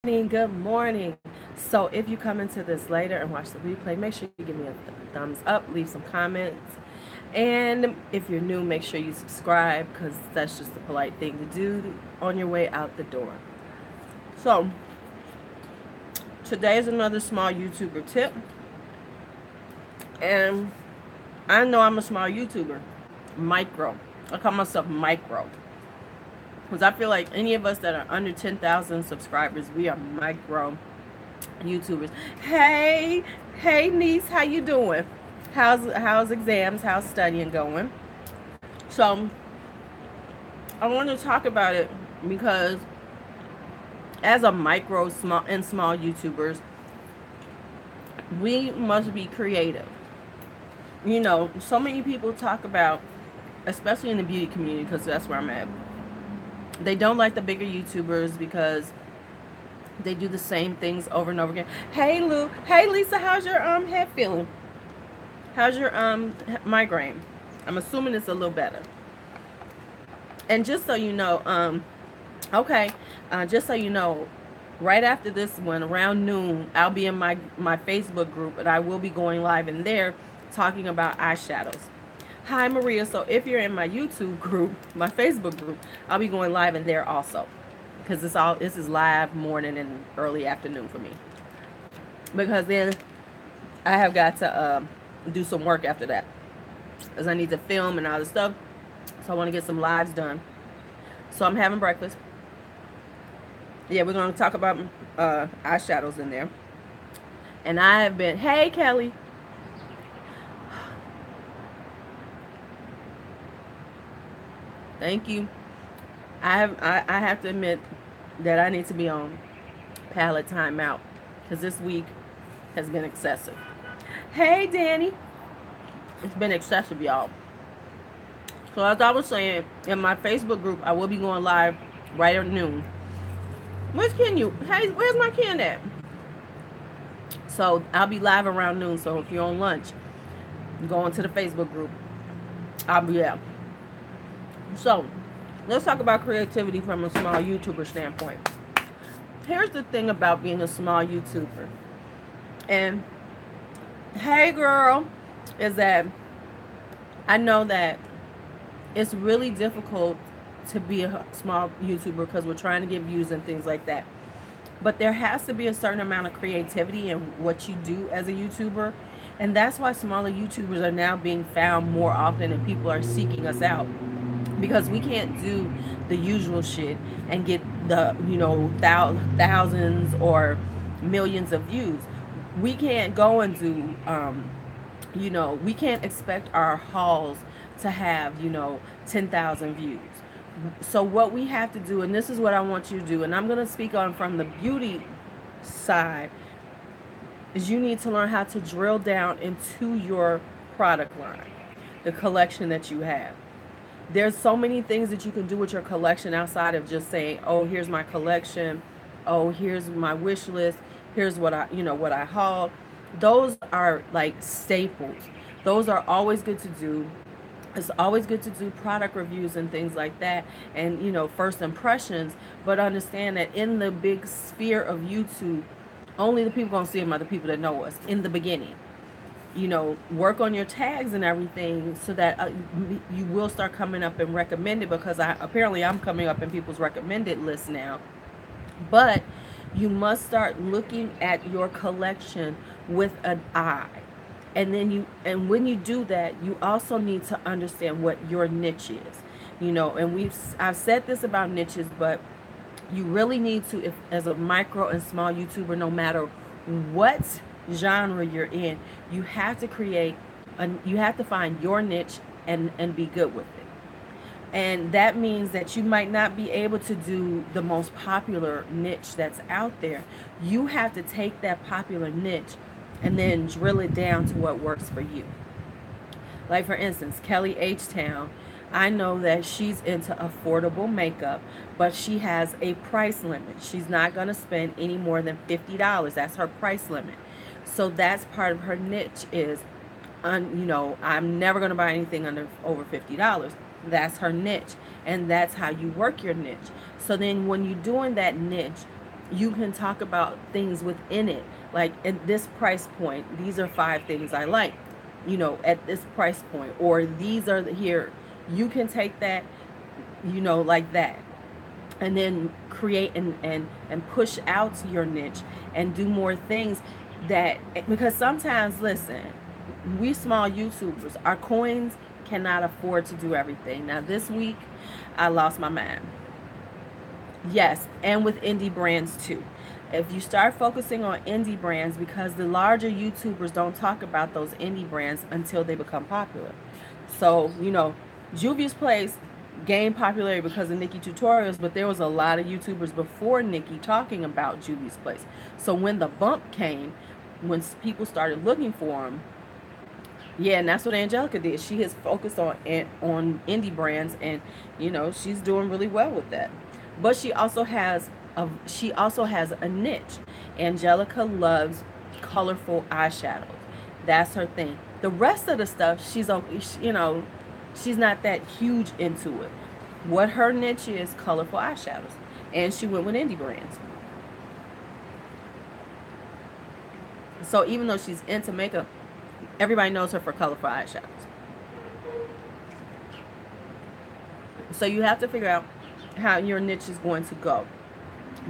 Good morning. So if you come into this later and watch the replay, make sure you give me a thumbs up, leave some comments. And if you're new, make sure you subscribe because that's just the polite thing to do on your way out the door. So today is another small YouTuber tip. And I know I'm a small YouTuber, micro. I call myself micro. Because I feel like any of us that are under 10,000 subscribers, we are micro YouTubers. Hey niece, how you doing? How's exams? How's studying going? So I want to talk about it because as a micro small YouTubers, we must be creative. You know, so many people talk about, especially in the beauty community, because that's where I'm at. They don't like the bigger YouTubers because they do the same things over and over again. Hey Lou, hey Lisa, how's your head feeling? How's your migraine? I'm assuming it's a little better. And just so you know, just so you know, right after this one, around noon, I'll be in my Facebook group, and I will be going live in there talking about eyeshadows. Hi Maria. So if you're in my YouTube group, my Facebook group, I'll be going live in there also, because this is live morning and early afternoon for me, because then I have got to do some work after that, because I need to film and all this stuff. So I want to get some lives done. So I'm having breakfast. Yeah, we're going to talk about eyeshadows in there. And I have been, hey Kelly. Thank you. I have to admit that I need to be on palette timeout because this week has been excessive. Hey Danny. It's been excessive, y'all. So as I was saying, in my Facebook group, I will be going live right at noon. Where's Ken? Hey, where's my Ken at? So I'll be live around noon. So if you're on lunch, go into the Facebook group. I'll be there. So let's talk about creativity from a small YouTuber standpoint. Here's the thing about being a small YouTuber. And hey girl, is that I know that it's really difficult to be a small YouTuber because we're trying to get views and things like that. But there has to be a certain amount of creativity in what you do as a YouTuber. And that's why smaller YouTubers are now being found more often and people are seeking us out. Because we can't do the usual shit and get the, thousands or millions of views. We can't go and do, we can't expect our hauls to have, 10,000 views. So what we have to do, and this is what I want you to do, and I'm going to speak on from the beauty side, is you need to learn how to drill down into your product line, the collection that you have. There's so many things that you can do with your collection outside of just saying, oh, here's my collection. Oh, here's my wish list. Here's what I hauled. Those are like staples. Those are always good to do. It's always good to do product reviews and things like that, and first impressions. But understand that in the big sphere of YouTube, only the people gonna see them are the people that know us in the beginning. Work on your tags and everything so that you will start coming up and recommended, because I'm coming up in people's recommended list now. But you must start looking at your collection with an eye. And when you do that, you also need to understand what your niche is. And I've said this about niches, but you really need to, if as a micro and small YouTuber, no matter what genre you're in, you have to you have to find your niche and be good with it. And that means that you might not be able to do the most popular niche that's out there. You have to take that popular niche and then drill it down to what works for you. Like for instance, Kelly H-Town, I know that she's into affordable makeup, but she has a price limit. She's not going to spend any more than $50. That's her price limit. So that's part of her niche is, I'm never going to buy anything over $50. That's her niche. And that's how you work your niche. So then when you're doing that niche, you can talk about things within it. Like at this price point, these are 5 things I like, at this price point, or these are here. You can take that, like that, and then create and push out your niche and do more things that, because sometimes, listen, we small YouTubers, our coins cannot afford to do everything. Now this week I lost my mind. Yes, and with indie brands too. If you start focusing on indie brands, because the larger YouTubers don't talk about those indie brands until they become popular. So, Juvia's Place gained popularity because of Nikki Tutorials, but there was a lot of YouTubers before Nikki talking about Juvia's Place. So when the bump came, when people started looking for them, yeah, and that's what Angelica did. She has focused on indie brands, and she's doing really well with that. But she also has a niche. Angelica loves colorful eyeshadows. That's her thing. The rest of the stuff, she's not that huge into it. What her niche is, colorful eyeshadows, and she went with indie brands. So even though she's into makeup, everybody knows her for colorful eyeshadows. So you have to figure out how your niche is going to go.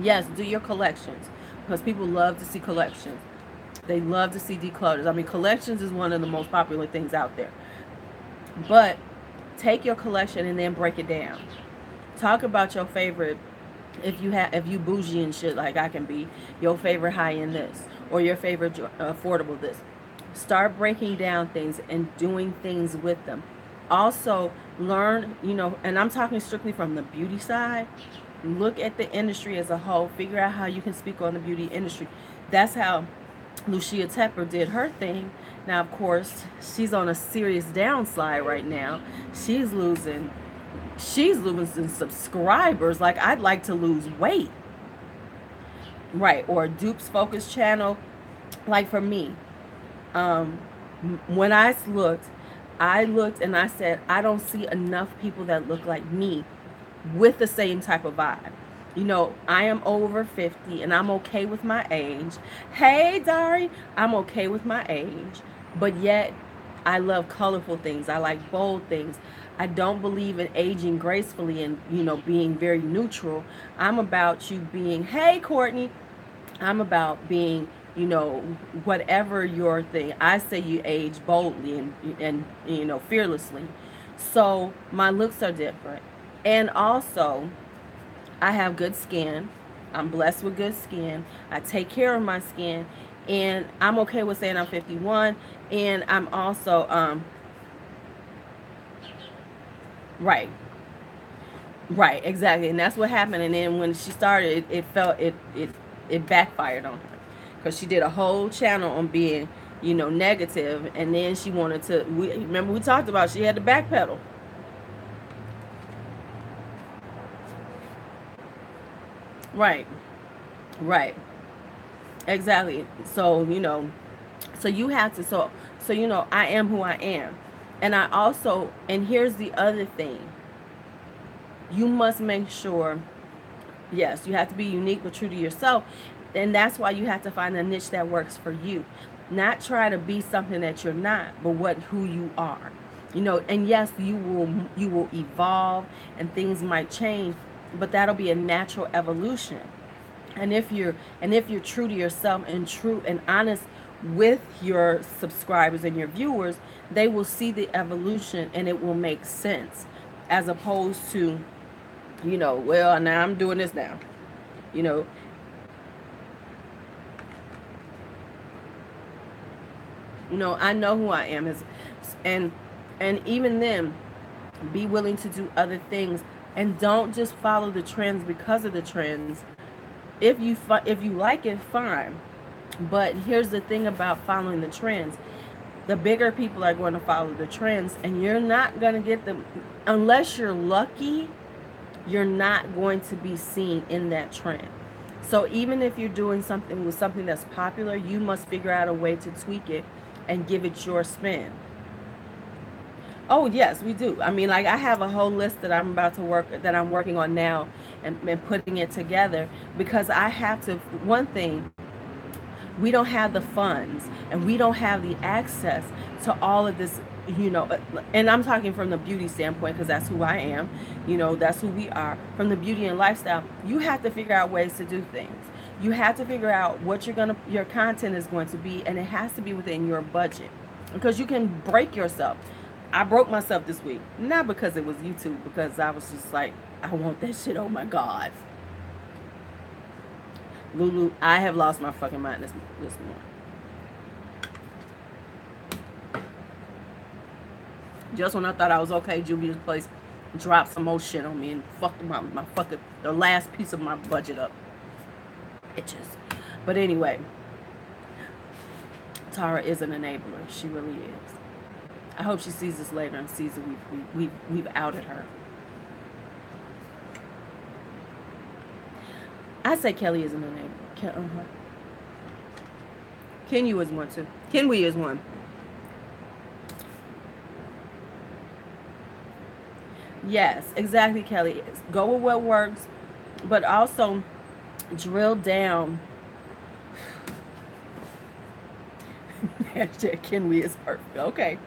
Yes, do your collections, because people love to see collections. They love to see declutters. I mean, collections is one of the most popular things out there. But take your collection and then break it down. Talk about your favorite, if you bougie and shit like I can be, your favorite high end this, or your favorite affordable this. Start breaking down things and doing things with them. Also learn, and I'm talking strictly from the beauty side. Look at the industry as a whole. Figure out how you can speak on the beauty industry. That's how Lucia Tepper did her thing. Now, of course, she's on a serious downslide right now. She's losing subscribers. Like, I'd like to lose weight. Right. Or Dupe's Focus channel. Like, for me, when I looked and I said, I don't see enough people that look like me with the same type of vibe. I am over 50 and I'm okay with my age. Hey, Dari, I'm okay with my age. But yet, I love colorful things. I like bold things. I don't believe in aging gracefully and, being very neutral. I'm about you being, hey, Courtney, I'm about being, whatever your thing. I say you age boldly and fearlessly. So my looks are different. And also, I have good skin. I'm blessed with good skin. I take care of my skin. And I'm okay with saying I'm 51. And I'm also, right. Right, exactly. And that's what happened. And then when she started, it backfired on her. Because she did a whole channel on being, negative. And then she wanted to, remember we talked about she had to backpedal. Right. Right. Exactly. So, so you have to, I am who I am. And and here's the other thing. You must make sure, yes, you have to be unique but true to yourself. And that's why you have to find a niche that works for you. Not try to be something that you're not, but who you are. And yes, you will evolve and things might change, but that'll be a natural evolution. And if you're true to yourself and true and honest with your subscribers and your viewers, they will see the evolution and it will make sense, as opposed to, well, now I'm doing this now. I know who I am, and even then, be willing to do other things, and don't just follow the trends because of the trends. If you like it, fine. But here's the thing about following the trends. The bigger people are going to follow the trends, and you're not going to get them unless you're lucky. You're not going to be seen in that trend. So even if you're doing something with something that's popular, you must figure out a way to tweak it and give it your spin. Oh yes, we do. I mean, like, I have a whole list that I'm working on now, and putting it together, because I have to, one thing, we don't have the funds and we don't have the access to all of this, and I'm talking from the beauty standpoint because that's who I am, that's who we are. From the beauty and lifestyle, you have to figure out ways to do things. You have to figure out what your content is going to be, and it has to be within your budget, because you can break yourself. I broke myself this week, not because it was YouTube, because I was just like, I want that shit, oh my God. LuuLuu, I have lost my fucking mind this morning. Just when I thought I was okay, Julia's place dropped some more shit on me and fucked my fucking, the last piece of my budget up. Bitches. But anyway, Tara is an enabler. She really is. I hope she sees this later and sees that we've outed her. I say Kelly is an enabler. Kenyu is one too. Kenwe is one. Yes, exactly, Kelly. Go with what works, but also drill down. Kenwe is perfect. Okay.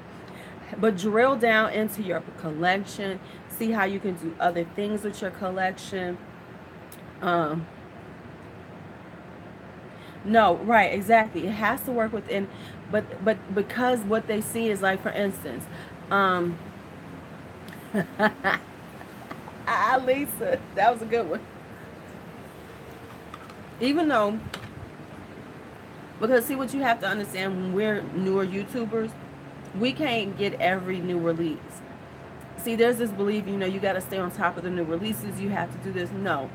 But drill down into your collection. See how you can do other things with your collection. No, right, exactly. It has to work within, but because what they see is, like, for instance, Lisa, that was a good one. Even though, because see, what you have to understand, when we're newer YouTubers, we can't get every new release. See, there's this belief, you got to stay on top of the new releases. You have to do this. No,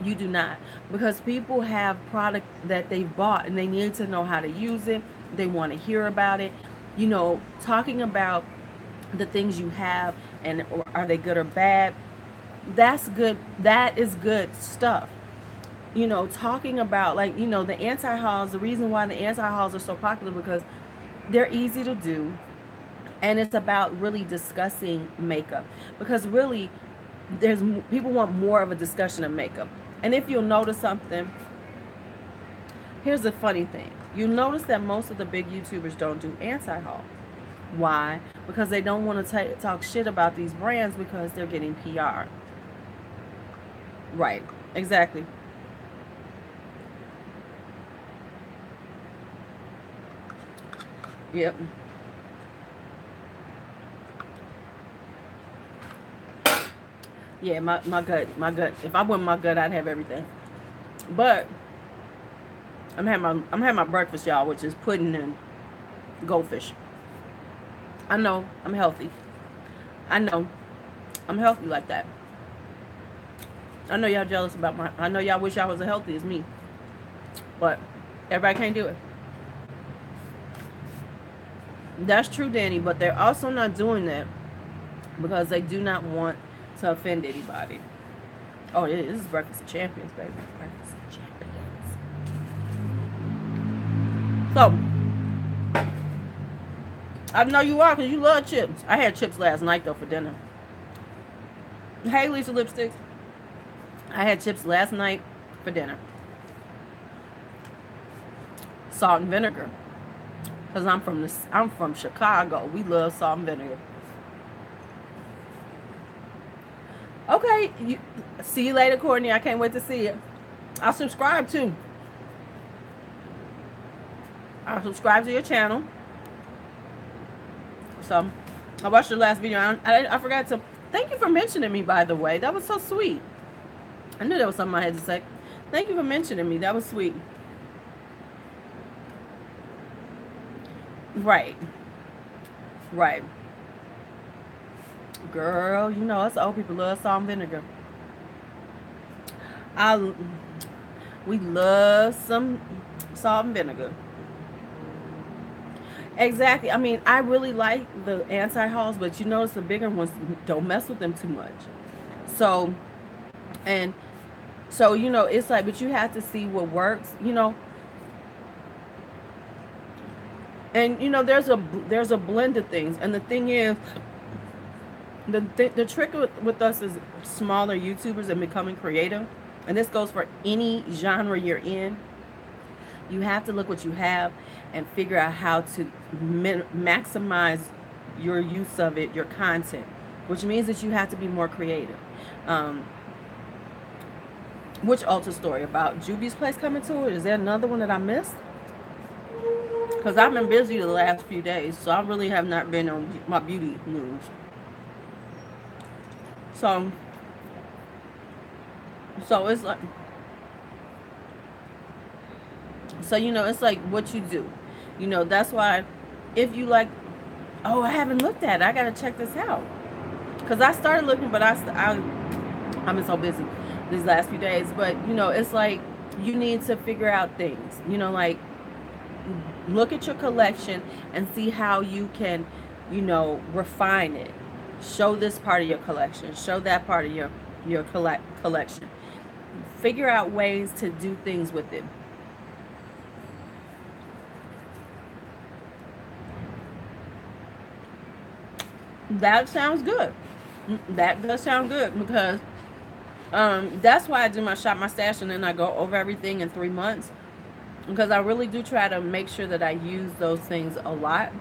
you do not, because people have product that they've bought and they need to know how to use it. They want to hear about it. Talking about the things you have and are they good or bad, that's good. That is good stuff. Talking about, like, the anti-hauls, the reason why the anti-hauls are so popular, because they're easy to do, and it's about really discussing makeup, because really people want more of a discussion of makeup. And if you'll notice something, here's the funny thing. You'll notice that most of the big YouTubers don't do anti-hauls. Why? Because they don't want to talk shit about these brands, because they're getting PR. Right. Exactly. Yep. Yeah, my gut. If I wasn't my gut, I'd have everything. But I'm having my breakfast, y'all, which is pudding and goldfish. I know I'm healthy. I know I'm healthy like that. I know y'all jealous about I know y'all wish y'all was as healthy as me, but everybody can't do it. That's true, Danny, but they're also not doing that because they do not want to offend anybody. Oh, this is Breakfast of Champions, baby. Breakfast of Champions. So, I know you are, because you love chips. I had chips last night, though, for dinner. Hey, Lisa Lipsticks. I had chips last night for dinner. Salt and vinegar. Because I'm from Chicago. We love salt and vinegar. Okay. See you later, Courtney. I can't wait to see you. I'll subscribe, too. I'll subscribe to your channel. So, I watched your last video. I forgot to... Thank you for mentioning me, by the way. That was so sweet. I knew there was something I had to say. Thank you for mentioning me. That was sweet. Right. Right. Girl, you know us old people love salt and vinegar. We love some salt and vinegar. Exactly. I mean, I really like the anti-hauls, but you notice the bigger ones, don't mess with them too much. So, it's like, but you have to see what works, And there's a blend of things, and the thing is, The trick with us is smaller YouTubers and becoming creative, and this goes for any genre you're in. You have to look what you have and figure out how to maximize your use of it, your content, which means that you have to be more creative. Um, which Ultra story about Juby's place coming to it? Is there another one that I missed? Because I've been busy the last few days, so I really have not been on my beauty news. So, so it's like, so it's like what you do. That's why, if you like, oh, I haven't looked at it. I gotta check this out. Because I started looking, but I've been so busy these last few days. But it's like you need to figure out things. Like look at your collection and see how you can, refine it. Show this part of your collection. Show that part of your collection. Figure out ways to do things with it. That sounds good. That does sound good because that's why I do my shop, my stash, and then I go over everything in 3 months, because I really do try to make sure that I use those things a lot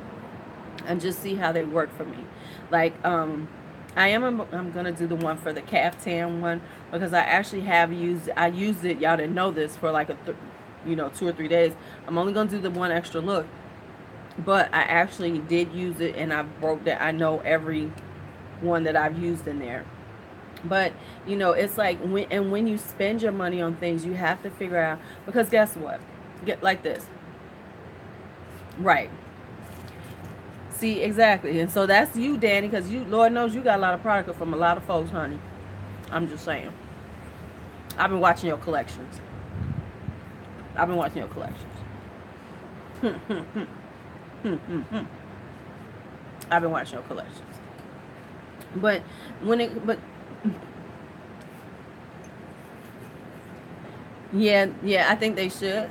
and just see how they work for me. Like I'm gonna do the one for the caftan one because I actually I used it. Y'all didn't know this for like 2 or 3 days. I'm only gonna do the one extra look, but I actually did use it and I broke that. I know every one that I've used in there. But it's like when you spend your money on things, you have to figure out, because guess what? Get like this. Right. See, exactly. And so that's you, Danny, because Lord knows you got a lot of product from a lot of folks, honey. I'm just saying. I've been watching your collections. I've been watching your collections. I've been watching your collections. But yeah, I think they should.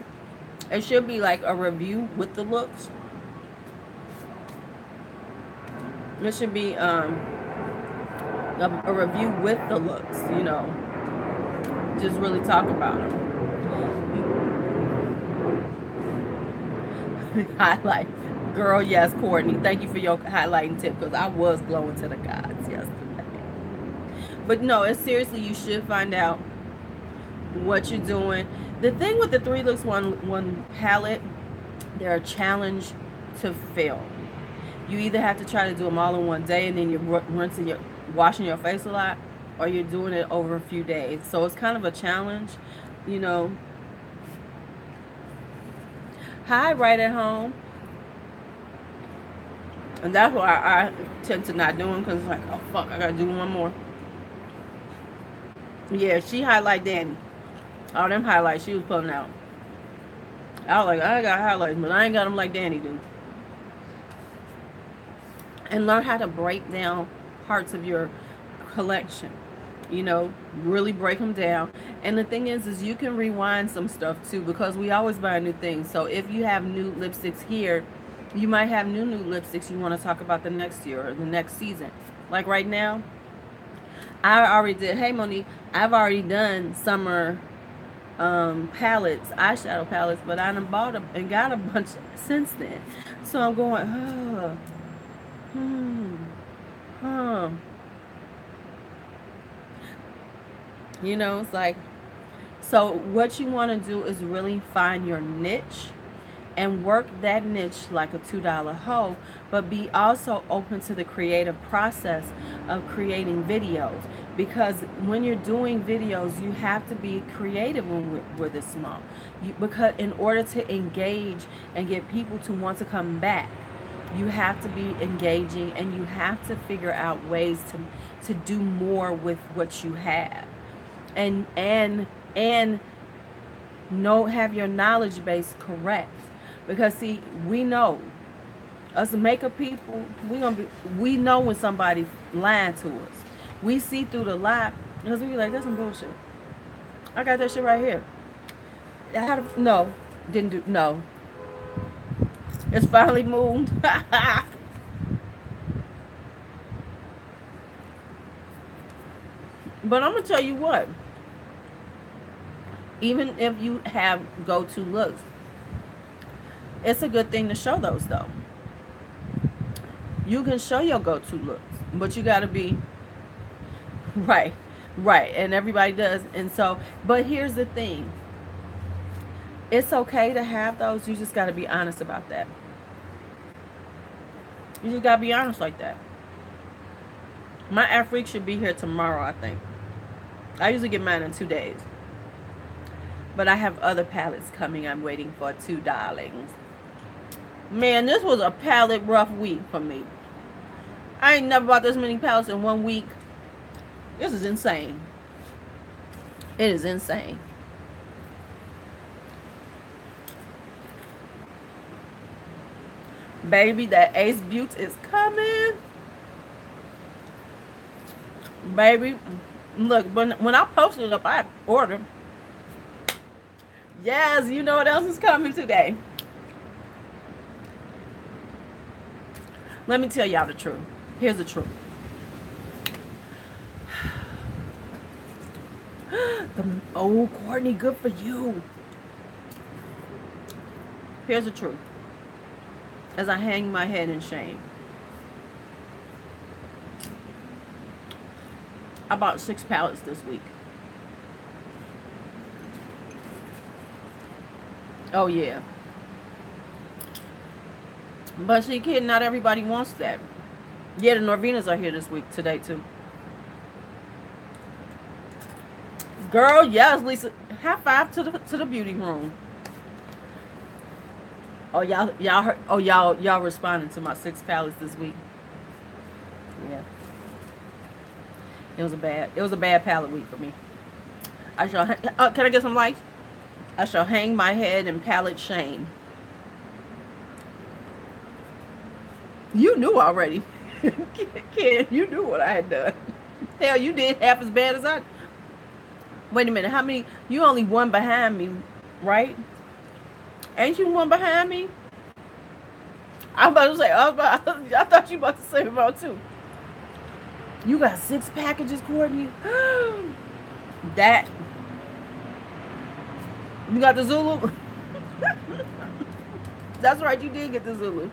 It should be like a review with the looks. It should be a review with the looks, just really talk about them. Highlight. Girl, yes, Courtney. Thank you for your highlighting tip, because I was glowing to the gods yesterday. But no, it's seriously, you should find out what you're doing. The thing with the 3 looks one palette, they're a challenge to film. You either have to try to do them all in one day and then you're washing your face a lot, or you're doing it over a few days. So it's kind of a challenge, Hi, right at home. And that's why I tend to not do them, because it's like, oh fuck, I gotta do one more. Yeah, she highlight Danny. All them highlights she was pulling out. I was like, I got highlights, but I ain't got them like Danny do. And learn how to break down parts of your collection. Really break them down. And the thing is you can rewind some stuff too, because we always buy new things. So if you have new lipsticks here, you might have new lipsticks you want to talk about the next year or the next season. Like right now, I already did. Hey Monique, I've already done summer palettes, eyeshadow palettes, but I done bought and got a bunch since then. So I'm going, it's like, so what you want to do is really find your niche and work that niche like a $2 hoe, but be also open to the creative process of creating videos, because when you're doing videos, you have to be creative when we're this small, because in order to engage and get people to want to come back, you have to be engaging, and you have to figure out ways to do more with what you have, and have your knowledge base correct. Because see, we know, us makeup people, we know when somebody's lying to us. We see through the lie, because we be like, that's some bullshit. I got that shit right here. No, didn't do, no. It's finally moved. But I'm gonna tell you what. Even if you have go-to looks, it's a good thing to show those though. You can show your go-to looks, but you got to be right, right, and everybody does. And so, but here's the thing: it's okay to have those. You just got to be honest about that. You just got to be honest like that. My Afrique should be here tomorrow, I think. I usually get mine in 2 days. But I have other palettes coming I'm waiting for too, darlings. Man, this was a palette rough week for me. I ain't never bought this many palettes in 1 week. This is insane. It is insane. Baby, that Ace Beauty is coming. Baby, look, when I posted it up, I ordered. Yes, you know what else is coming today? Let me tell y'all the truth. Here's the truth. Oh, Courtney, good for you. Here's the truth. As I hang my head in shame, I bought 6 palettes this week. Oh, yeah. But see, kid, not everybody wants that. Yeah, the Norvinas are here this week, today, too. Girl, yes, Lisa. High five to the beauty room. Oh, y'all heard, oh, y'all responding to my 6 palettes this week. Yeah. It was a bad palette week for me. I shall, can I get some likes? I shall hang my head in palette shame. You knew already. Ken, you knew what I had done. Hell, you did half as bad as I. Wait a minute, how many? You only one behind me, right? Ain't you one behind me? I was about to say, I thought you about to say about 2. You got 6 packages, Courtney. That. You got the Zulu? That's right, you did get the Zulu.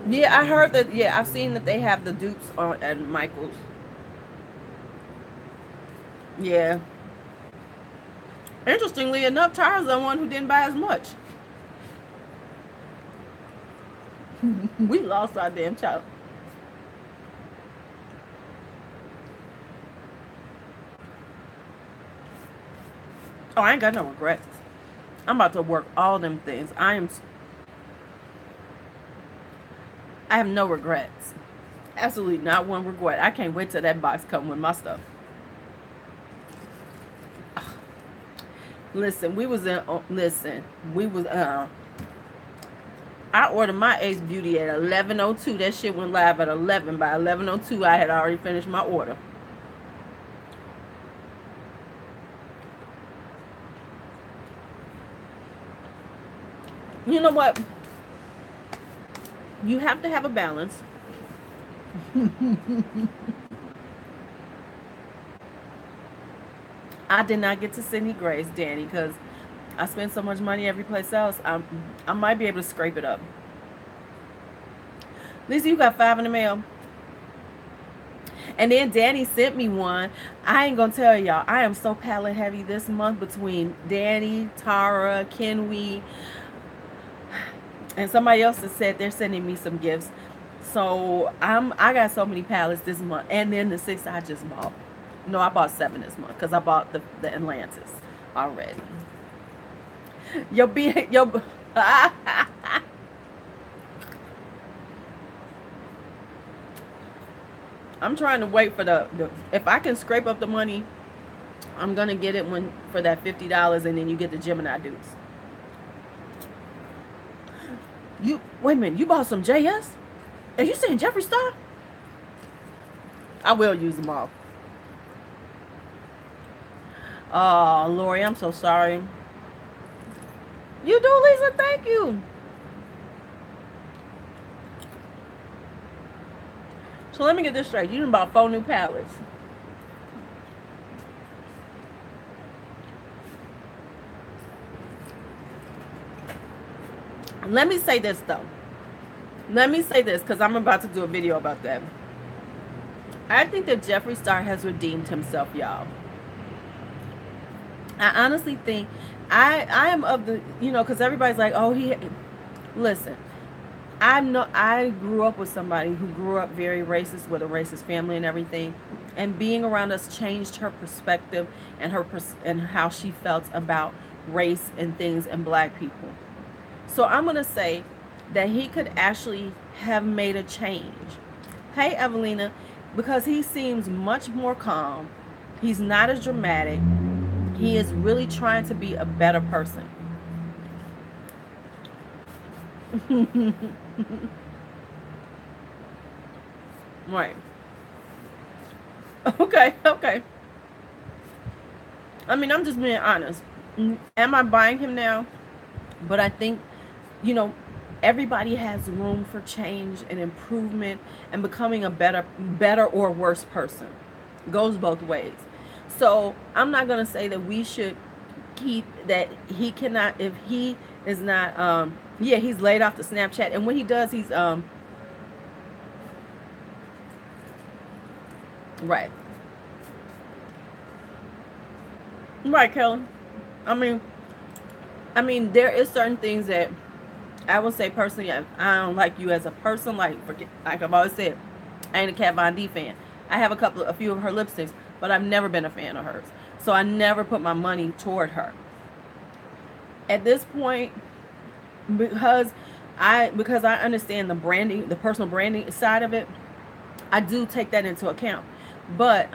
Yeah, I heard that. Yeah, I've seen that they have the dupes on at Michael's. Yeah. Interestingly enough, Tara's the one who didn't buy as much. We lost our damn child. Oh, I ain't got no regrets. I'm about to work all them things. I have no regrets. Absolutely not one regret. I can't wait till that box come with my stuff. Listen, we was I ordered my Ace Beauty at 11:02. That shit went live at 11. By 11:02, I had already finished my order. You know what? You have to have a balance. I did not get to Sydney Grace, Danny, because I spent so much money every place else. I might be able to scrape it up. Lisa, you got 5 in the mail. And then Danny sent me one. I ain't gonna tell y'all, I am so palette heavy this month between Danny, Tara, Kenwe, and somebody else has said they're sending me some gifts. So I got so many palettes this month. And then the 6 I just bought. No, I bought 7 this month because I bought the Atlantis already. I'm trying to wait for the if I can scrape up the money, I'm gonna get it for that $50, and then you get the Gemini dupes. You wait a minute, you bought some JS? Are you saying Jeffree Star? I will use them all. Oh, Lori, I'm so sorry. You do, Lisa? Thank you. So let me get this straight. You done bought 4 new palettes. Let me say this though. Let me say this because I'm about to do a video about that. I think that Jeffree Star has redeemed himself, y'all. I honestly think I am of the, you know, because everybody's like, oh, listen, I grew up with somebody who grew up very racist with a racist family and everything, and being around us changed her perspective and and how she felt about race and things and black people. So I'm going to say that he could actually have made a change. Hey, Evelina, because he seems much more calm. He's not as dramatic. He is really trying to be a better person. Right. Okay, okay. I mean, I'm just being honest. Am I buying him now? But I think, you know, everybody has room for change and improvement and becoming a better or worse person. Goes both ways. So I'm not going to say that we should keep that he cannot, if he is not, yeah, he's laid off the Snapchat. And when he does, he's, right. Right, Kelly. I mean, there is certain things that I will say personally, I don't like you as a person. Like I've always said, I ain't a Kat Von D fan. I have a few of her lipsticks, but I've never been a fan of hers. So I never put my money toward her. At this point, because I understand the branding, the personal branding side of it, I do take that into account. But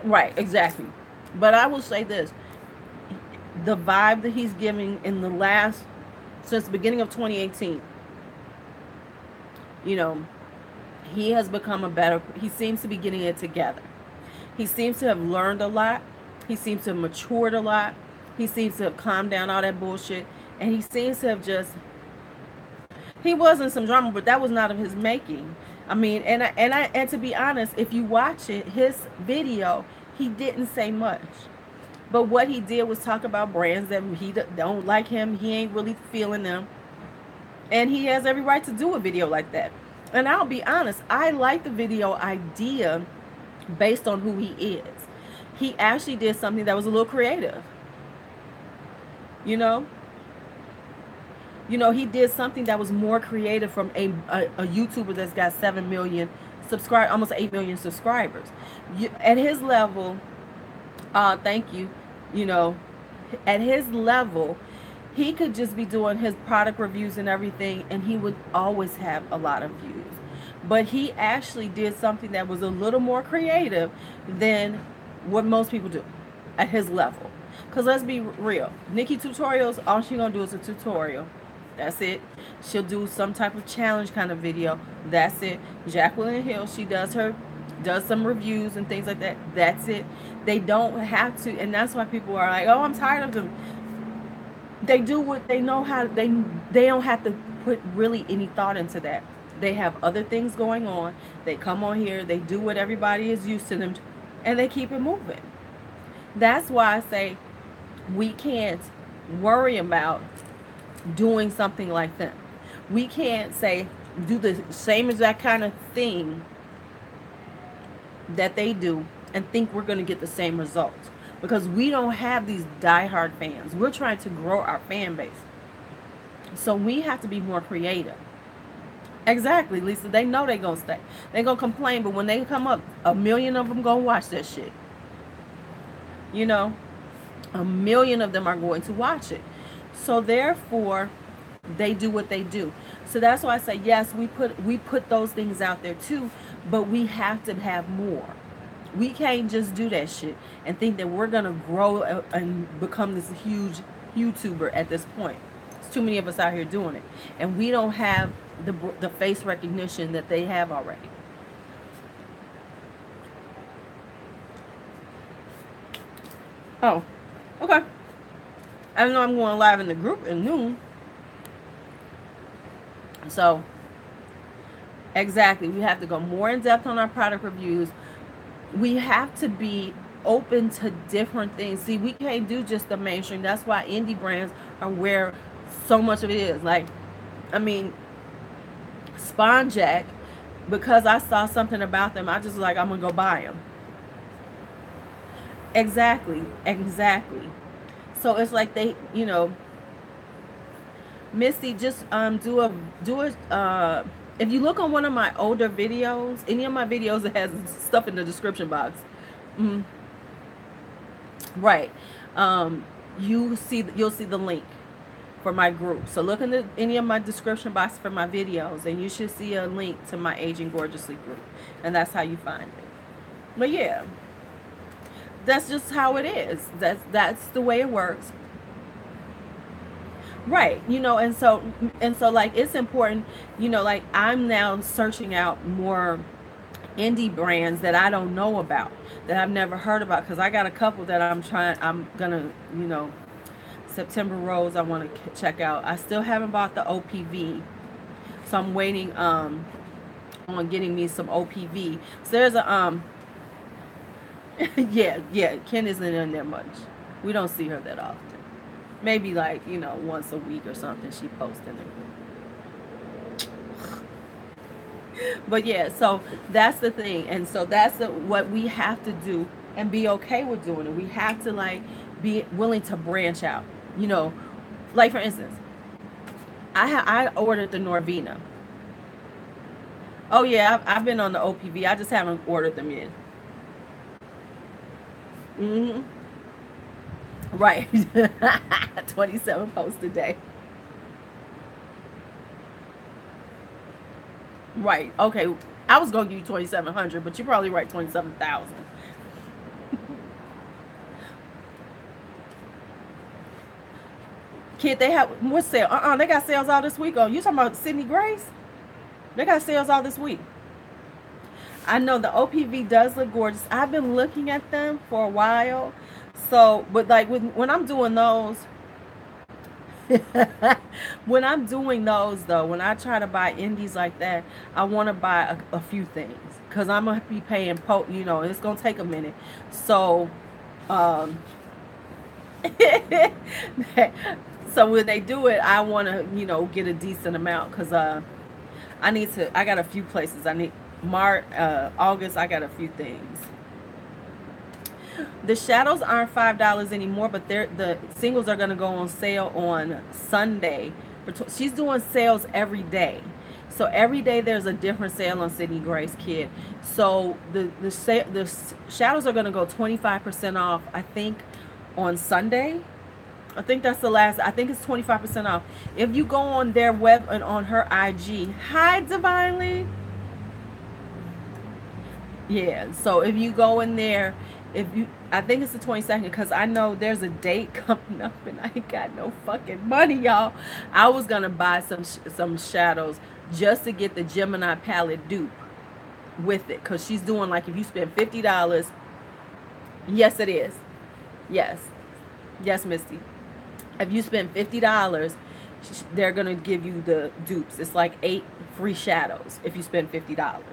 right, exactly. But I will say this. The vibe that he's giving in the since the beginning of 2018, you know, he has become he seems to be getting it together. He seems to have learned a lot. He seems to have matured a lot. He seems to have calmed down all that bullshit. And he seems to have he was in some drama, but that was not of his making. I mean, and to be honest, if you watch his video, he didn't say much. But what he did was talk about brands that he don't like him. He ain't really feeling them. And he has every right to do a video like that. And I'll be honest, I like the video idea based on who he is. He actually did something that was a little creative. You know, he did something that was more creative from a YouTuber that's got 7 million subscribers, almost 8 million subscribers. At his level, thank you. You know, at his level, he could just be doing his product reviews and everything, and he would always have a lot of views. But he actually did something that was a little more creative than what most people do at his level. Because let's be real, Nikki Tutorials, all she's going to do is a tutorial. That's it. She'll do some type of challenge kind of video. That's it. Jacqueline Hill, she does some reviews and things like that. That's it. They don't have to, and that's why people are like, oh, I'm tired of them. They do what they know how. They don't have to put really any thought into that. They have other things going on. They come on here, they do what everybody is used to them, and they keep it moving. That's why I say we can't worry about doing something like them. We can't say do the same exact kind of thing that they do and think we're going to get the same results, because we don't have these diehard fans. We're trying to grow our fan base, so we have to be more creative. Exactly, Lisa. They know they're going to stay. They're going to complain, but when they come up, 1 million of them going to watch that shit. You know, 1 million of them are going to watch it. So therefore, they do what they do. So that's why I say, yes, we put those things out there too, but we have to have more. We can't just do that shit and think that we're going to grow and become this huge YouTuber at this point. There's too many of us out here doing it. And we don't have the face recognition that they have already. Oh, okay. I know I'm going live in the group at noon. So, Exactly. We have to go more in depth on our product reviews. We have to be open to different things. See, we can't do just the mainstream. That's why indie brands are where so much of it is. Like, I mean, Spawn Jack, because I saw something about them, I just was like, I'm gonna go buy them. Exactly, exactly. So it's like they, Misty, just do a if you look on one of my older videos, any of my videos that has stuff in the description box, mm, right? You'll see the link for my group. So look in any of my description box for my videos, and you should see a link to my Aging Gorgeously group, and that's how you find it. But yeah, that's just how it is. That's the way it works. Right, and so like it's important, like I'm now searching out more indie brands that I don't know about, that I've never heard about, because I got a couple that I'm gonna, September Rose I want to check out. I still haven't bought the OPV, so I'm waiting on getting me some OPV. So there's a yeah, Ken isn't in there much. We don't see her that often. Maybe like, once a week or something she posts in there. But yeah, so that's the thing. And so that's what we have to do, and be okay with doing it. We have to like be willing to branch out. Like for instance, I ordered the Norvina. Oh yeah, I've been on the OPV. I just haven't ordered them yet. Hmm. Right. 27 posts a day. Right. Okay. I was gonna give you 2,700, but you probably write 27,000. Kid, they have what sale? They got sales all this week. Oh, you talking about Sydney Grace? They got sales all this week. I know the OPV does look gorgeous. I've been looking at them for a while. So, but like when I'm doing those, when I'm doing those though, when I try to buy indies like that, I want to buy a few things, because I'm gonna be paying it's gonna take a minute. So, um, so when they do it, I want to get a decent amount, because I got a few places I need. August, I got a few things. The shadows aren't $5 anymore, but the singles are gonna go on sale on Sunday. She's doing sales every day, so every day there's a different sale on Sydney Grace Kid. So the shadows are gonna go 25% off, I think, on Sunday. I think that's the last. I think it's 25% off if you go on their web and on her IG. Hi, Divinely. Yeah, so if you go in there, I think it's the 22nd, because I know there's a date coming up and I ain't got no fucking money, y'all. I was gonna buy some shadows just to get the Gemini palette dupe with it, because she's doing like, if you spend $50, yes it is, yes Misty, if you spend $50, they're gonna give you the dupes. It's like 8 free shadows if you spend $50.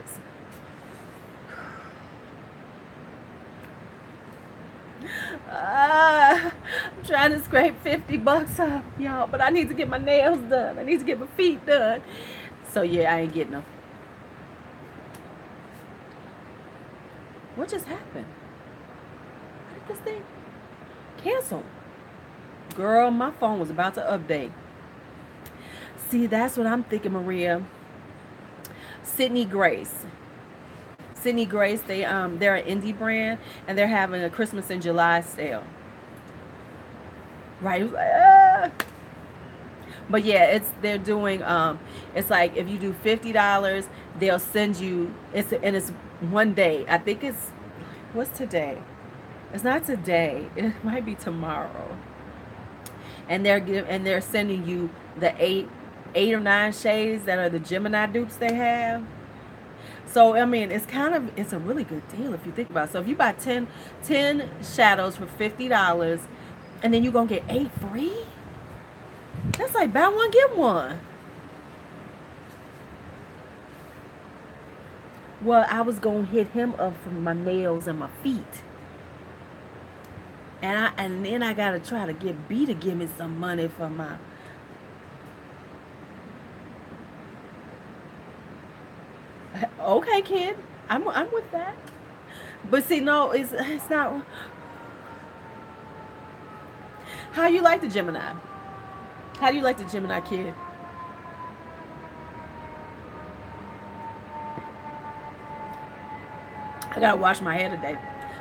I'm trying to scrape $50 up, y'all, but I need to get my nails done. I need to get my feet done. So yeah, I ain't getting them. What just happened? How did this thing cancel? Girl, my phone was about to update. See, that's what I'm thinking, Maria. Sydney Grace, they're an indie brand, and they're having a Christmas in July sale. Right? It was like, ah. But yeah, they're doing it's like if you do $50, they'll send you it's one day. I think what's today? It's not today. It might be tomorrow. And they're sending you the eight or 9 shades that are the Gemini dupes they have. So, I mean, it's a really good deal if you think about it. So, if you buy 10 shadows for $50, and then you're going to get 8 free, that's like buy one, get one. Well, I was gonna hit him up for my nails and my feet. And then I gotta try to get B to give me some money for my. Okay, kid, I'm with that. But see, no, it's not. How you like the Gemini? How do you like the Gemini, kid? I gotta wash my hair today.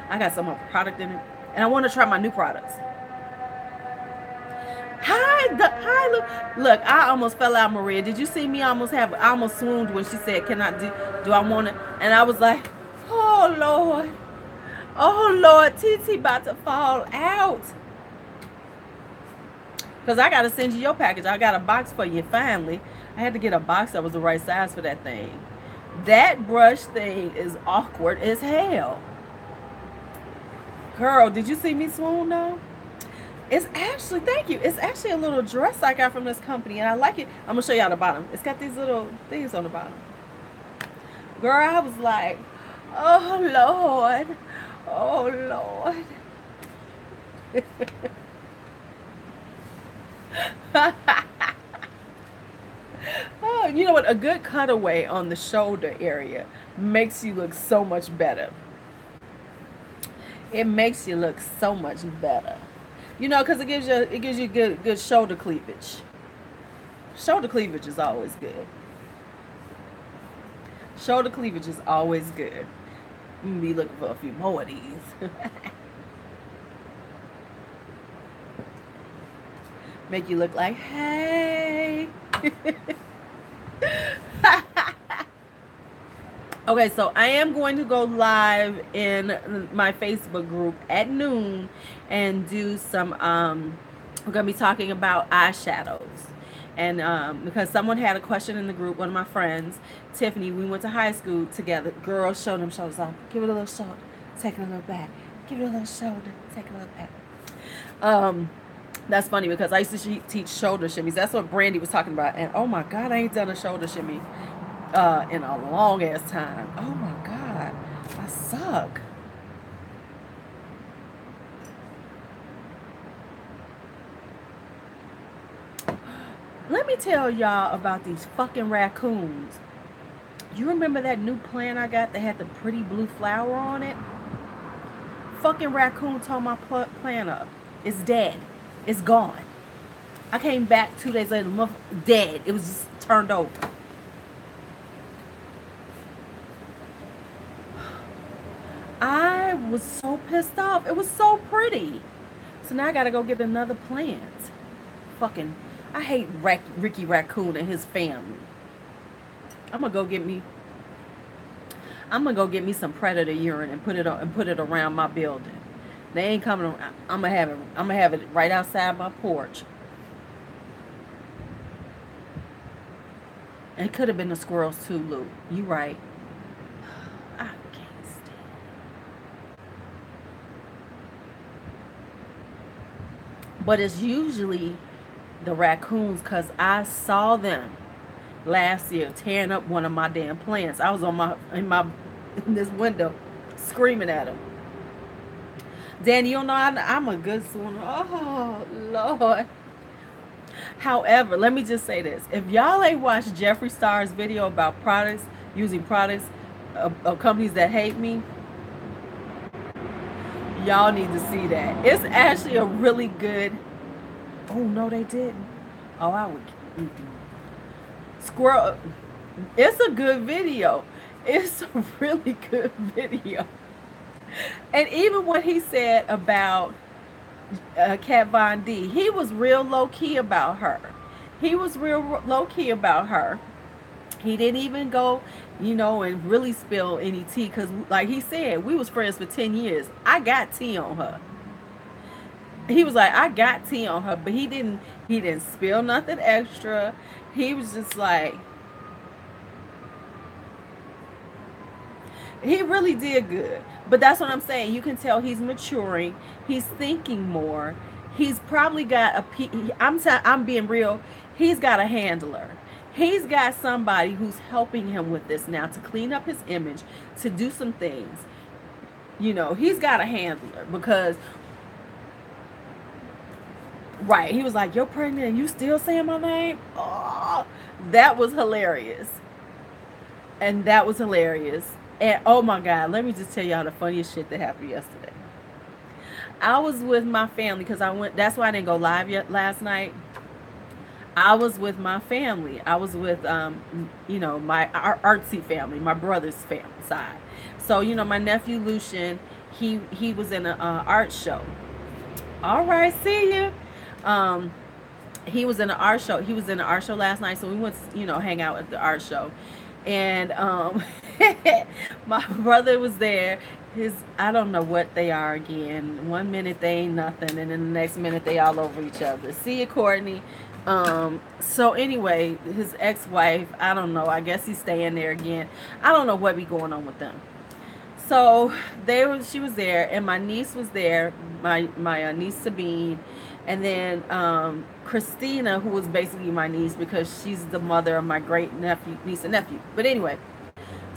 I got some more product in it, and I want to try my new products. Hi, look. I almost fell out, Maria. Did you see me? I almost swooned when she said, "Can I do I want it?" And I was like, "Oh Lord, oh Lord, TT about to fall out." Because I got to send you your package. I got a box for you finally. I had to get a box that was the right size for that thing. That brush thing is awkward as hell. Girl, did you see me swoon though? It's actually, thank you. It's actually a little dress I got from this company, and I like it. I'm going to show you on the bottom. It's got these little things on the bottom. Girl, I was like, oh, Lord. Oh, Lord. Oh, you know what? A good cutaway on the shoulder area makes you look so much better. It makes you look so much better. You know, because it gives you good shoulder cleavage. Shoulder cleavage is always good. Shoulder cleavage is always good. I'm gonna be looking for a few more of these. Make you look like, hey. Okay, so I am going to go live in my Facebook group at noon and do some, we're going to be talking about eyeshadows. And because someone had a question in the group, one of my friends, Tiffany, we went to high school together. Girls, show them shoulders off. Give it a little shoulder, take it a little back. Give it a little shoulder, take it a little back. That's funny because I used to teach shoulder shimmies. That's what Brandy was talking about. And oh my God, I ain't done a shoulder shimmy in a long ass time. Oh my God, I suck. Let me tell y'all about these fucking raccoons. You remember that new plant I got that had the pretty blue flower on it? Fucking raccoon tore my plant up. It's dead. It's gone. I came back 2 days later, dead. It was just turned over. I was so pissed off. It was so pretty. So now I gotta go get another plant. Fucking, I hate Ricky Raccoon and his family. I'm gonna go get me some predator urine and put it around my building. They ain't coming around. I'm gonna have it right outside my porch. And it could have been the squirrels too, Lou. You right. I can't stand it. But it's usually the raccoons, because I saw them last year tearing up one of my damn plants. I was in this window screaming at them. Danny, you know I'm a good swimmer. Oh, Lord. However, let me just say this. If y'all ain't watched Jeffree Star's video about using products of companies that hate me, y'all need to see that. It's actually a really good... Oh, no, they didn't. Oh, I would... Squirrel... It's a good video. It's a really good video. And even what he said about Kat Von D, he was real low-key about her. He didn't even go, and really spill any tea, because like he said, we was friends for 10 years. I got tea on her. He was like, I got tea on her, but he didn't spill nothing extra. He was just like, he really did good. But that's what I'm saying. You can tell he's maturing. He's thinking more. He's probably got I'm being real. He's got a handler. He's got somebody who's helping him with this now to clean up his image, to do some things. You know, he's got a handler because, right, he was like, "You're pregnant and you still saying my name?" Oh, that was hilarious. And that was hilarious. And oh my God, let me just tell y'all the funniest shit that happened yesterday. I was with my family because that's why I didn't go live yet last night. I was with my family. I was with, our artsy family, my brother's family side. So, my nephew Lucian, he was in an art show. All right, see you. He was in an art show. He was in an art show last night, so we went to, hang out at the art show. And my brother was there. I don't know what they are again. 1 minute they ain't nothing, and then the next minute they all over each other. See you, Courtney. So anyway, his ex-wife, I don't know, I guess he's staying there again. I don't know what be going on with them. So she was there, and my niece was there, my niece Sabine, and then Christina, who was basically my niece because she's the mother of my great niece and nephew. But anyway,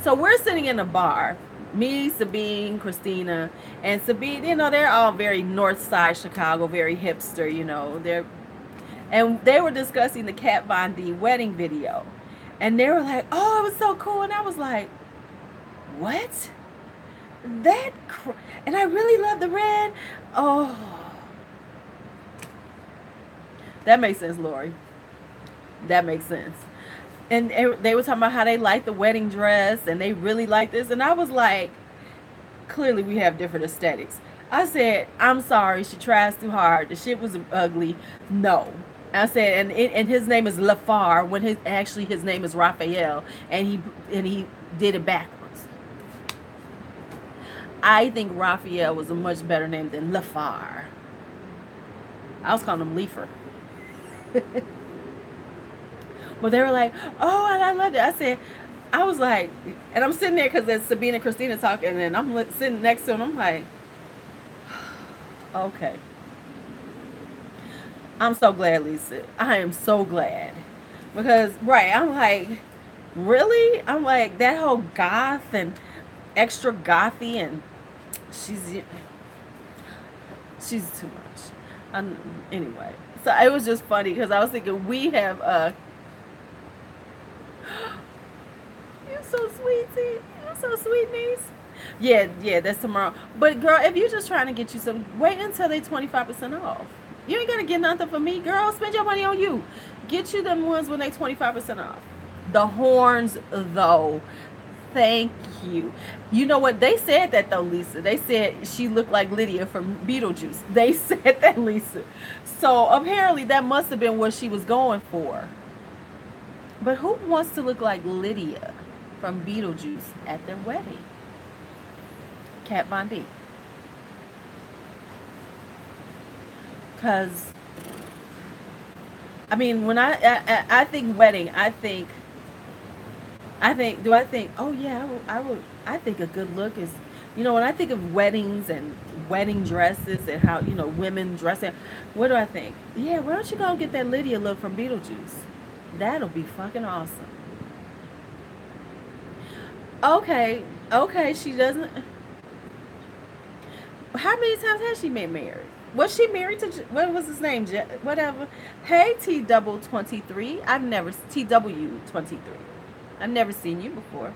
so we're sitting in a bar, me, Sabine, Christina, and Sabine. They're all very North Side Chicago, very hipster. And they were discussing the Kat Von D wedding video, and they were like, "Oh, it was so cool," and I was like, "What? And I really love the red." Oh, that makes sense, Lori. That makes sense. And they were talking about how they like the wedding dress and they really like this, and I was like, clearly we have different aesthetics. I said, "I'm sorry, she tries too hard. The shit was ugly." No. I said, and his name is Lafar when his name is Raphael, and he did it backwards. I think Raphael was a much better name than Lafar. I was calling him Leifer. But they were like, "Oh, I loved it." I was like, and I'm sitting there because there's Sabine and Christina talking, and I'm sitting next to him. I'm like, okay. I'm so glad, Lisa. I am so glad. Because, right, I'm like, really? I'm like, that whole goth and extra gothy, and she's too much. Anyway, so it was just funny because I was thinking we have you're so sweet, T. You're so sweet, niece. Yeah, that's tomorrow. But girl, if you're just trying to get you some, wait until they 25% off. You ain't gonna get nothing from me, girl. Spend your money on you. Get you them ones when they 25% off. The horns, though. Thank you. You know what? They said that though, Lisa. They said she looked like Lydia from Beetlejuice. They said that, Lisa. So apparently that must have been what she was going for. But who wants to look like Lydia from Beetlejuice at their wedding? Kat Von D. Because, I mean, when I think wedding, I think, oh yeah, I think a good look is, when I think of weddings and wedding dresses and how, women dressing, what do I think? Yeah, why don't you go get that Lydia look from Beetlejuice? That'll be fucking awesome. Okay, she doesn't. How many times has she been married? Was she married to, what was his name? Whatever. Hey, TW23. I've never, TW23. I've never seen you before.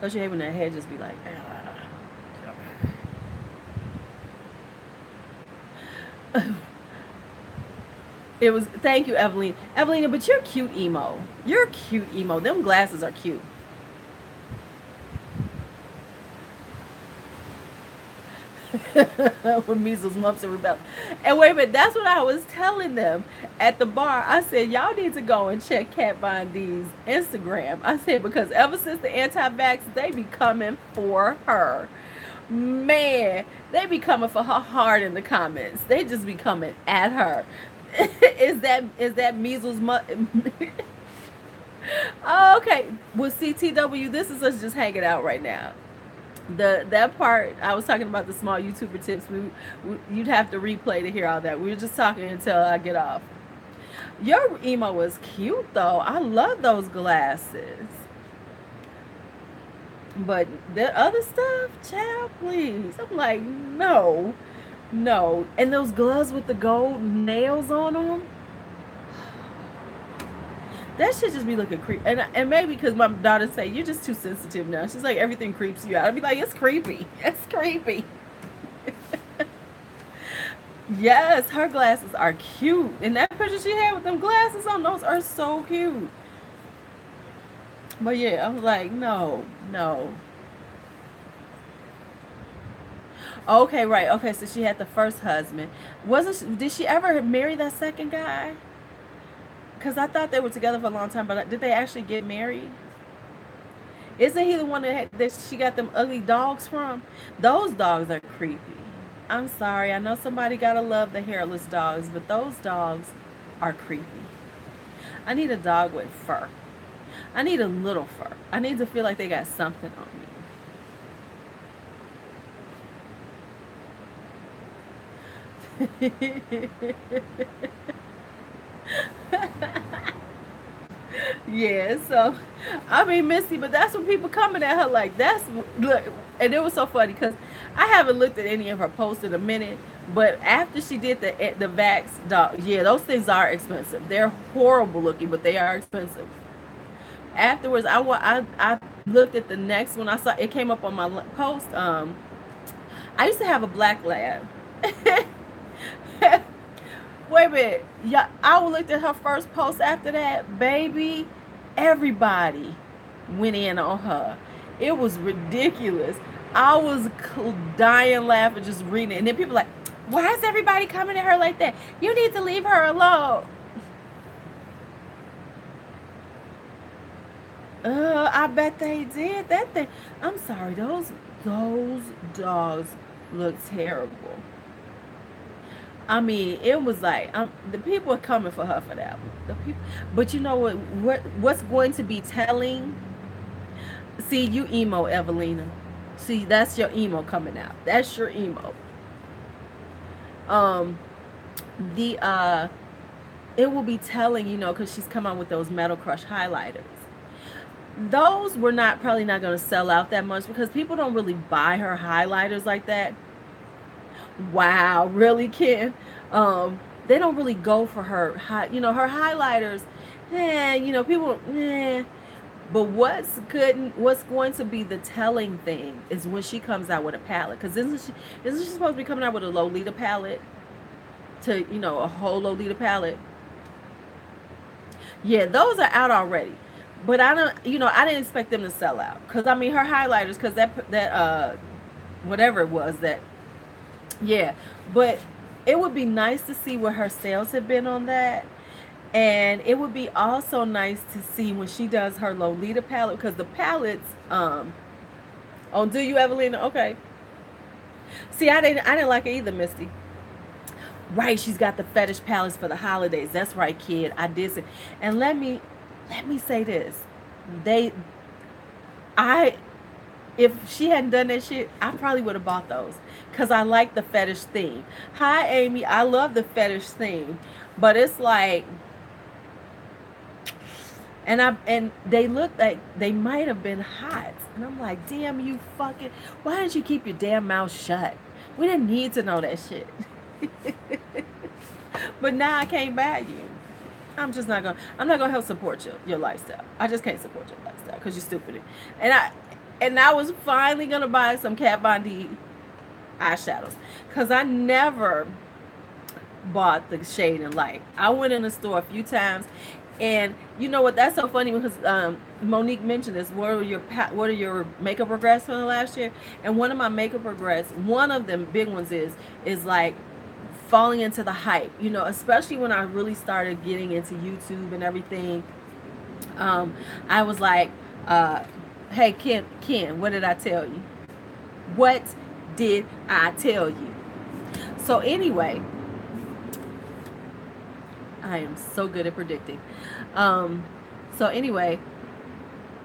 Don't you hate when that head just be like, It was, thank you, Evelina. Evelina, but you're cute emo. You're cute emo. Them glasses are cute. With measles, mumps, and rubella. And wait a minute, that's what I was telling them at the bar. I said, y'all need to go and check Kat Von D's Instagram. I said, because ever since the anti-vax, they be coming for her. Man, they be coming for her hard in the comments. They just be coming at her. Is that measles? Oh, okay. Well, CTW, this is us just hanging out right now. That part I was talking about the small YouTuber tips. You'd have to replay to hear all that. We were just talking until I get off. Your emo was cute though. I love those glasses. But the other stuff, child, please. I'm like, no, no. And those gloves with the gold nails on them, that should just be looking creepy. And maybe because my daughter say you're just too sensitive now. She's like everything creeps you out. I'd be like, it's creepy. It's creepy. Yes, her glasses are cute. And that picture she had with them glasses on, those are so cute. But yeah, I was like, no, no. Okay, right. Okay, so she had the first husband. Did she ever marry that second guy? Because I thought they were together for a long time, but did they actually get married? Isn't he the one that she got them ugly dogs from? Those dogs are creepy. I'm sorry. I know somebody gotta love the hairless dogs, but those dogs are creepy. I need a dog with fur. I need a little fur. I need to feel like they got something on me. Yeah, so I mean Missy, but that's when people coming at her like that's look, and it was so funny because I haven't looked at any of her posts in a minute, but after she did the Vax dog, yeah, those things are expensive. They're horrible looking, but they are expensive. Afterwards, I looked at the next one. I saw it came up on my post. I used to have a black lab. Wait a minute. Yeah, I looked at her first post after that. Baby, everybody went in on her. It was ridiculous. I was dying laughing just reading it. And then people like, why is everybody coming at her like that? You need to leave her alone. I bet they did. That thing. I'm sorry. Those dogs look terrible. I mean, it was like the people are coming for her for that one. The people, but you know what's going to be telling? See, you emo, Evelina. See, that's your emo coming out. That's your emo. Um, the it will be telling, because she's come out with those Metal Crush highlighters. Those were probably not going to sell out that much because people don't really buy her highlighters like that. Wow, really, Ken? They don't really go for her her highlighters. People. But what's going to be the telling thing is when she comes out with a palette. Because isn't she supposed to be coming out with a Lolita palette? A whole Lolita palette. Yeah, those are out already. But I didn't expect them to sell out. Because, I mean, her highlighters, because that whatever it was, that, yeah. But it would be nice to see what her sales have been on that. And it would be also nice to see when she does her Lolita palette. Because the palettes, oh, do you, Evelina? Okay. See, I didn't like it either, Misty. Right, she's got the fetish palettes for the holidays. That's right, kid. I did say. And let me say this. If she hadn't done that shit, I probably would have bought those. Because I like the fetish theme. Hi, Amy. I love the fetish theme. But it's like, and they look like they might have been hot. And I'm like, damn you fucking, why didn't you keep your damn mouth shut? We didn't need to know that shit. But now I can't buy you. I'm not gonna help support your lifestyle. I just can't support your lifestyle because you're stupid. And I was finally gonna buy some Kat Von D eyeshadows because I never bought the shade and light. I went in the store a few times, and you know what? That's so funny because Monique mentioned this. What are your makeup regrets from the last year? And one of my makeup regrets, one of them big ones is like falling into the hype. Especially when I really started getting into YouTube and everything. I was like, hey Ken, what did I tell you? What did I tell you? So anyway, I am so good at predicting. So anyway,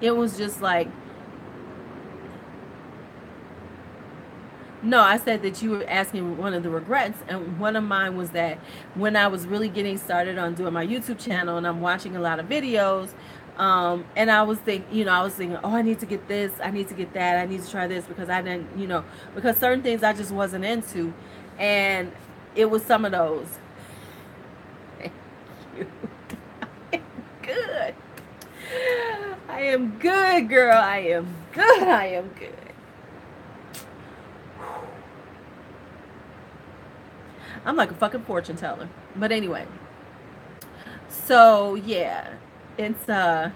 it was just like, No, I said that you were asking one of the regrets, and one of mine was that when I was really getting started on doing my YouTube channel, and I'm watching a lot of videos, and I was thinking, oh, I need to get this, I need to get that, I need to try this because I didn't, because certain things I just wasn't into, and it was some of those. Thank you. I am good. I am good, girl. I am good. I am good. I'm like a fucking fortune teller. But anyway. So yeah. It's so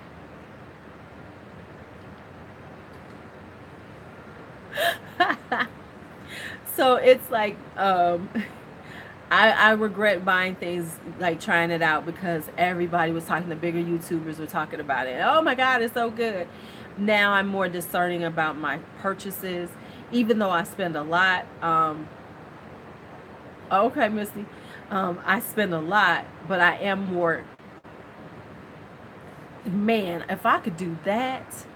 it's like I regret buying things, like trying it out, because everybody was talking, the bigger YouTubers were talking about it. Oh my God, it's so good. Now I'm more discerning about my purchases, even though I spend a lot. Okay, Misty. I spend a lot, but I am more, man, if I could do that,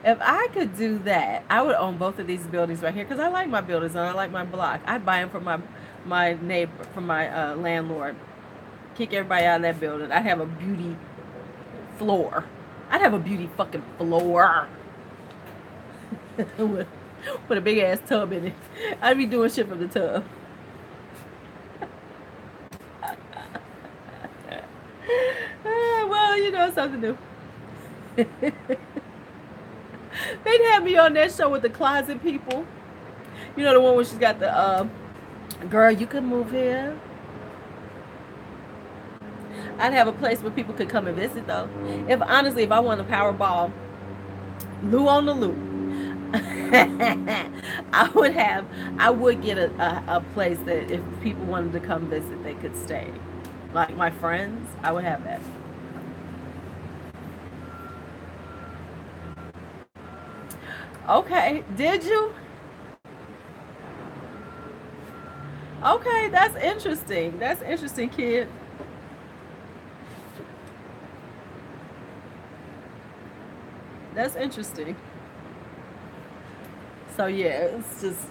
I would own both of these buildings right here, because I like my buildings and I like my block. I'd buy them from my neighbor, from my landlord. Kick everybody out of that building. I'd have a beauty floor. I'd have a beauty fucking floor. with a big ass tub in it. I'd be doing shit from the tub. Well, something new. They'd have me on that show with the closet people. You know, the one where she's got the girl, you can move here. I'd have a place where people could come and visit, though. If I won a Powerball, Lou on the Lou, I would get a place that if people wanted to come visit, they could stay. Like my friends, I would have that. Okay, did you? Okay, that's interesting. That's interesting, kid. That's interesting. So yeah, it's just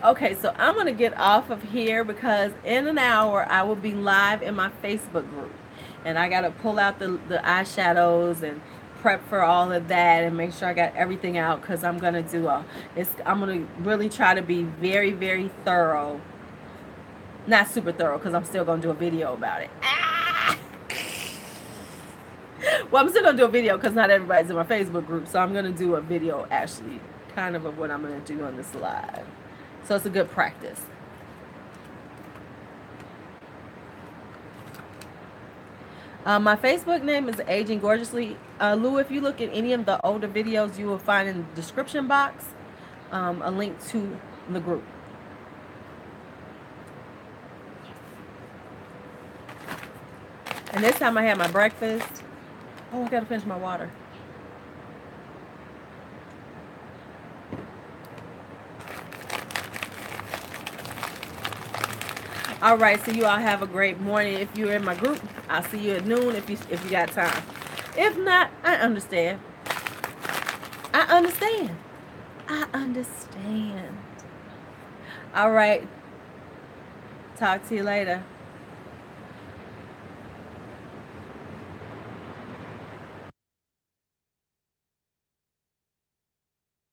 okay. So I'm gonna get off of here because in an hour I will be live in my Facebook group, and I gotta pull out the eyeshadows and prep for all of that and make sure I got everything out, because I'm gonna I'm gonna really try to be very, very thorough. Not super thorough, because I'm still gonna do a video about it. Well, I'm still gonna do a video because not everybody's in my Facebook group, so I'm gonna do a video actually, kind of what I'm gonna do on this live. So it's a good practice. My Facebook name is Aging Gorgeously. Lou, if you look at any of the older videos, you will find in the description box a link to the group. And this time I had my breakfast. Oh, I gotta finish my water. All right, so you all have a great morning. If you're in my group, I'll see you at noon if you got time. If not, I understand. I understand. I understand. All right. Talk to you later.